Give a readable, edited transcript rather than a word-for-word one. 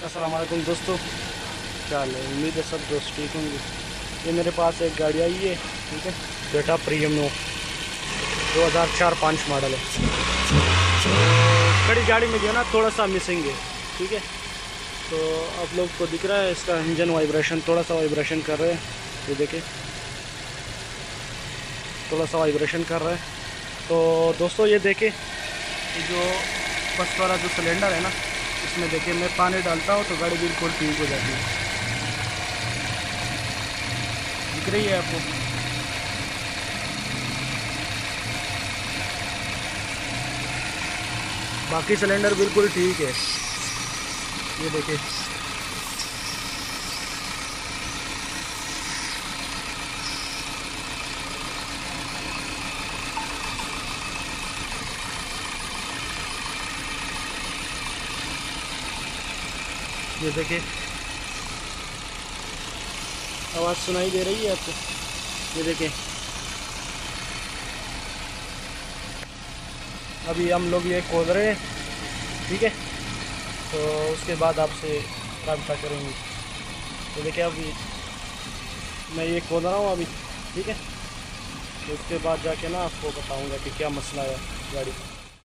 अस्सलाम वालेकुम दोस्तों, क्या हाल है। उम्मीद है सब दोस्त ठीक होंगे। ये मेरे पास एक गाड़ी आई है, ठीक है, बेटा प्रीमियो 2004-5 मॉडल है। तो बड़ी गाड़ी में जो है ना थोड़ा सा मिसिंग है, ठीक है। तो आप लोग को दिख रहा है इसका इंजन वाइब्रेशन, थोड़ा सा वाइब्रेशन कर रहे हैं। ये देखिए थोड़ा सा वाइब्रेशन कर रहा है। तो दोस्तों ये देखिए, ये जो फर्स्ट वाला जो सिलेंडर है ना, इसमें देखिए मैं पानी डालता हूँ तो गाड़ी बिल्कुल ठीक हो जाती है। दिख रही है आपको। बाकी सिलेंडर बिल्कुल ठीक है। ये देखिए ये देखिए आवाज़ सुनाई दे रही है आपको। ये देखिए अभी हम लोग ये खोद रहे हैं, ठीक है। तो उसके बाद आपसे रब्ता करेंगे। तो देखिए अभी मैं ये खोद रहा हूँ अभी, ठीक है। तो उसके बाद जाके ना आपको बताऊंगा कि क्या मसला है गाड़ी का।